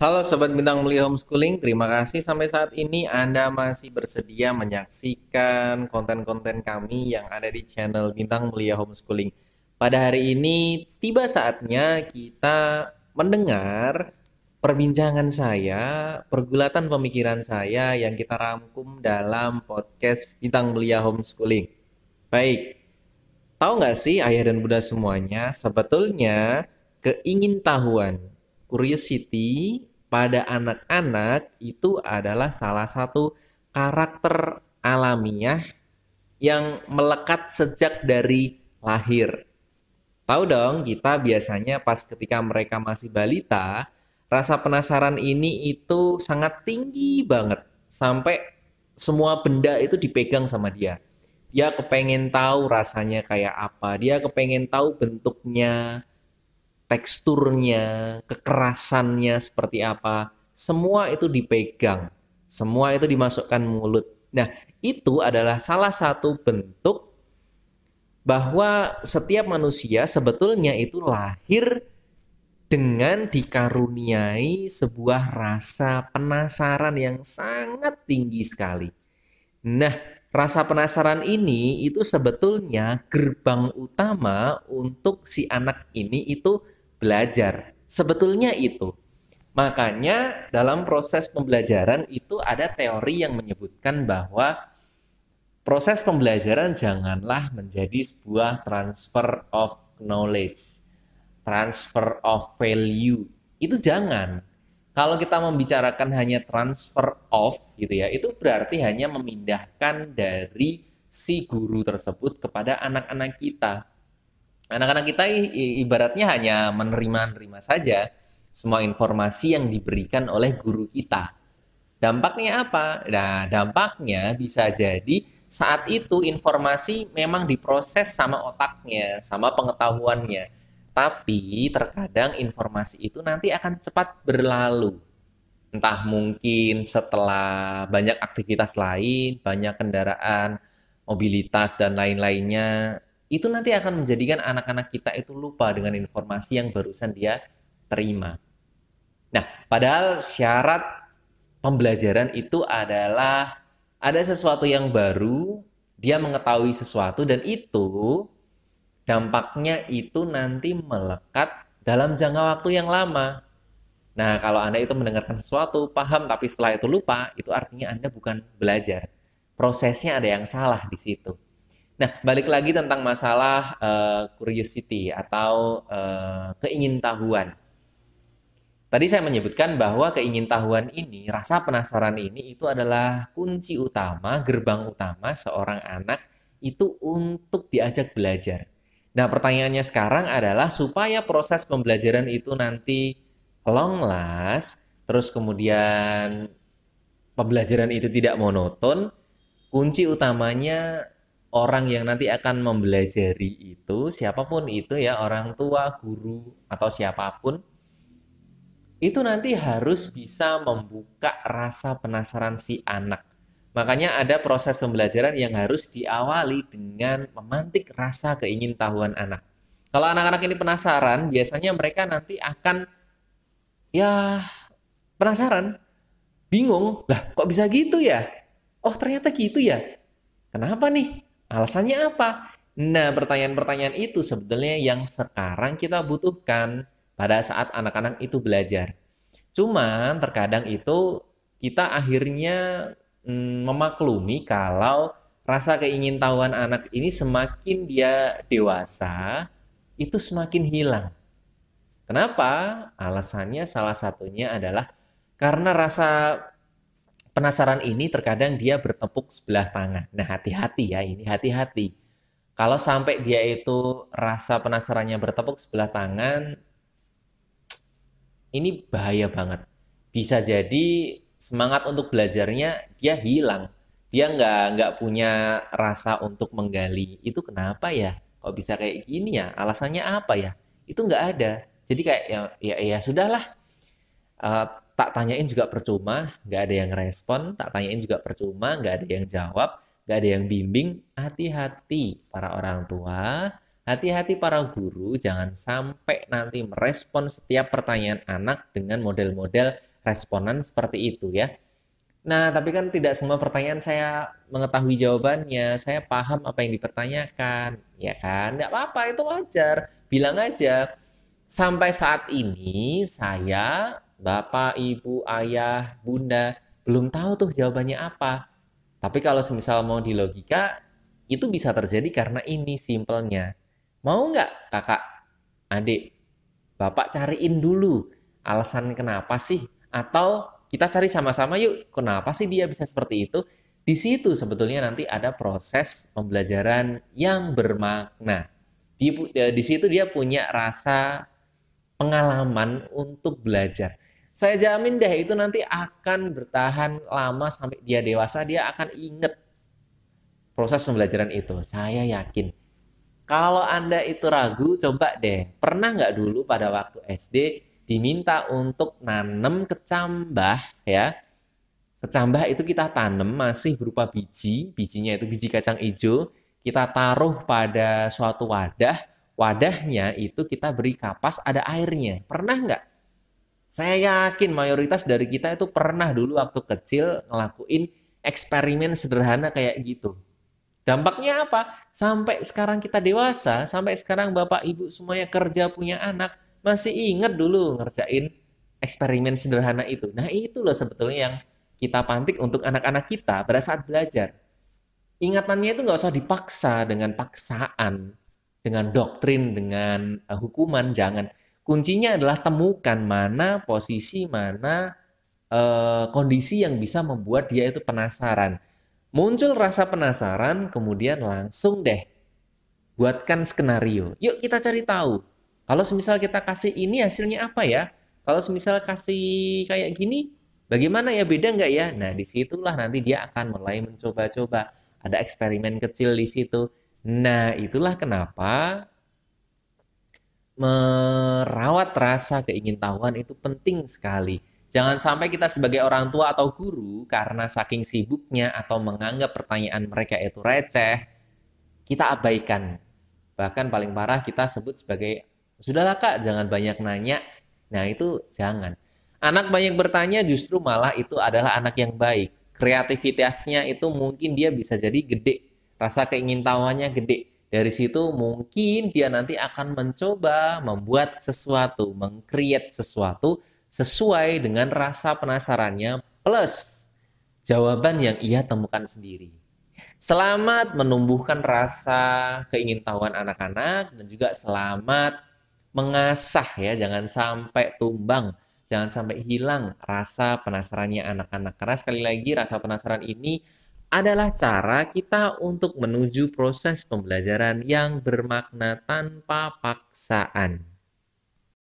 Halo Sobat Bintang Mulia Homeschooling, terima kasih sampai saat ini Anda masih bersedia menyaksikan konten-konten kami yang ada di channel Bintang Mulia Homeschooling. Pada hari ini tiba saatnya kita mendengar perbincangan saya, pergulatan pemikiran saya yang kita rangkum dalam podcast Bintang Mulia Homeschooling. Baik, tahu nggak sih ayah dan bunda semuanya, sebetulnya keingintahuan, curiosity pada anak-anak itu adalah salah satu karakter alamiah yang melekat sejak dari lahir. Tahu dong, kita biasanya pas ketika mereka masih balita, rasa penasaran ini itu sangat tinggi banget. Sampai semua benda itu dipegang sama dia. Dia kepengen tahu rasanya kayak apa. Dia kepengen tahu bentuknya, teksturnya, kekerasannya seperti apa. Semua itu dipegang. Semua itu dimasukkan mulut. Nah, itu adalah salah satu bentuk bahwa setiap manusia sebetulnya itu lahir dengan dikaruniai sebuah rasa penasaran yang sangat tinggi sekali. Nah, rasa penasaran ini itu sebetulnya gerbang utama untuk si anak ini itu belajar. Sebetulnya itu. Makanya dalam proses pembelajaran itu ada teori yang menyebutkan bahwa proses pembelajaran janganlah menjadi sebuah transfer of knowledge, transfer of value. Itu jangan. Kalau kita membicarakan hanya transfer of gitu ya, itu berarti hanya memindahkan dari si guru tersebut kepada anak-anak kita. Anak-anak kita ibaratnya hanya menerima-nerima saja semua informasi yang diberikan oleh guru kita. Dampaknya apa? Nah, dampaknya bisa jadi saat itu informasi memang diproses sama otaknya, sama pengetahuannya. Tapi terkadang informasi itu nanti akan cepat berlalu. Entah mungkin setelah banyak aktivitas lain, banyak kendaraan, mobilitas, dan lain-lainnya, itu nanti akan menjadikan anak-anak kita itu lupa dengan informasi yang barusan dia terima. Nah, padahal syarat pembelajaran itu adalah ada sesuatu yang baru, dia mengetahui sesuatu dan itu dampaknya itu nanti melekat dalam jangka waktu yang lama. Nah, kalau Anda itu mendengarkan sesuatu, paham tapi setelah itu lupa, itu artinya Anda bukan belajar. Prosesnya ada yang salah di situ. Nah, balik lagi tentang masalah curiosity atau keingintahuan. Tadi saya menyebutkan bahwa keingintahuan ini, rasa penasaran ini itu adalah kunci utama, gerbang utama seorang anak itu untuk diajak belajar. Nah, pertanyaannya sekarang adalah supaya proses pembelajaran itu nanti long last, terus kemudian pembelajaran itu tidak monoton, kunci utamanya orang yang nanti akan mempelajari itu, siapapun itu ya, orang tua, guru, atau siapapun, itu nanti harus bisa membuka rasa penasaran si anak. Makanya ada proses pembelajaran yang harus diawali dengan memantik rasa keingintahuan anak. Kalau anak-anak ini penasaran, biasanya mereka nanti akan ya penasaran, bingung, lah kok bisa gitu ya? Oh ternyata gitu ya? Kenapa nih? Alasannya apa? Nah, pertanyaan-pertanyaan itu sebetulnya yang sekarang kita butuhkan pada saat anak-anak itu belajar. Cuman terkadang itu kita akhirnya memaklumi kalau rasa keingintahuan anak ini semakin dia dewasa, itu semakin hilang. Kenapa? Alasannya salah satunya adalah karena rasa penasaran ini terkadang dia bertepuk sebelah tangan. Nah, hati-hati ya, ini hati-hati. Kalau sampai dia itu rasa penasarannya bertepuk sebelah tangan, ini bahaya banget. Bisa jadi semangat untuk belajarnya dia hilang. Dia nggak punya rasa untuk menggali. Itu kenapa ya? Kok bisa kayak gini ya? Alasannya apa ya? Itu nggak ada. Jadi kayak ya sudahlah. Eh, tak tanyain juga percuma, nggak ada yang respon. Tak tanyain juga percuma, nggak ada yang jawab, nggak ada yang bimbing. Hati-hati para orang tua, hati-hati para guru, jangan sampai nanti merespon setiap pertanyaan anak dengan model-model responan seperti itu ya. Nah, tapi kan tidak semua pertanyaan saya mengetahui jawabannya. Saya paham apa yang dipertanyakan. Ya kan? Nggak apa-apa, itu wajar. Bilang aja, sampai saat ini saya, Bapak, Ibu, Ayah, Bunda, belum tahu tuh jawabannya apa. Tapi kalau semisal mau di logika, itu bisa terjadi karena ini simpelnya. Mau nggak kakak, adik, Bapak cariin dulu alasan kenapa sih? Atau kita cari sama-sama yuk, kenapa sih dia bisa seperti itu? Di situ sebetulnya nanti ada proses pembelajaran yang bermakna. Di situ dia punya rasa pengalaman untuk belajar. Saya jamin deh itu nanti akan bertahan lama sampai dia dewasa, dia akan inget proses pembelajaran itu. Saya yakin. Kalau Anda itu ragu, coba deh. Pernah nggak dulu pada waktu SD diminta untuk nanam kecambah ya? Kecambah itu kita tanam masih berupa biji, bijinya itu biji kacang hijau. Kita taruh pada suatu wadah, wadahnya itu kita beri kapas ada airnya. Pernah nggak? Saya yakin mayoritas dari kita itu pernah dulu waktu kecil ngelakuin eksperimen sederhana kayak gitu. Dampaknya apa? Sampai sekarang kita dewasa, sampai sekarang Bapak Ibu semuanya kerja punya anak, masih ingat dulu ngerjain eksperimen sederhana itu. Nah, itu loh sebetulnya yang kita pantik untuk anak-anak kita pada saat belajar. Ingatannya itu nggak usah dipaksa dengan paksaan, dengan doktrin, dengan hukuman, jangan. Kuncinya adalah temukan mana posisi, mana kondisi yang bisa membuat dia itu penasaran. Muncul rasa penasaran, kemudian langsung deh buatkan skenario. Yuk kita cari tahu. Kalau semisal kita kasih ini hasilnya apa ya? Kalau semisal kasih kayak gini, bagaimana ya, beda nggak ya? Nah, disitulah nanti dia akan mulai mencoba-coba. Ada eksperimen kecil di situ. Nah, itulah kenapa merawat rasa keingintahuan itu penting sekali. Jangan sampai kita sebagai orang tua atau guru karena saking sibuknya atau menganggap pertanyaan mereka itu receh, kita abaikan. Bahkan paling parah kita sebut sebagai, sudahlah kak, jangan banyak nanya. Nah itu jangan. Anak banyak bertanya justru malah itu adalah anak yang baik. Kreativitasnya itu mungkin dia bisa jadi gede. Rasa keingintahuannya gede. Dari situ mungkin dia nanti akan mencoba membuat sesuatu, meng-create sesuatu sesuai dengan rasa penasarannya plus jawaban yang ia temukan sendiri. Selamat menumbuhkan rasa keingintahuan anak-anak dan juga selamat mengasah ya, jangan sampai tumbang, jangan sampai hilang rasa penasarannya anak-anak. Karena sekali lagi rasa penasaran ini adalah cara kita untuk menuju proses pembelajaran yang bermakna tanpa paksaan.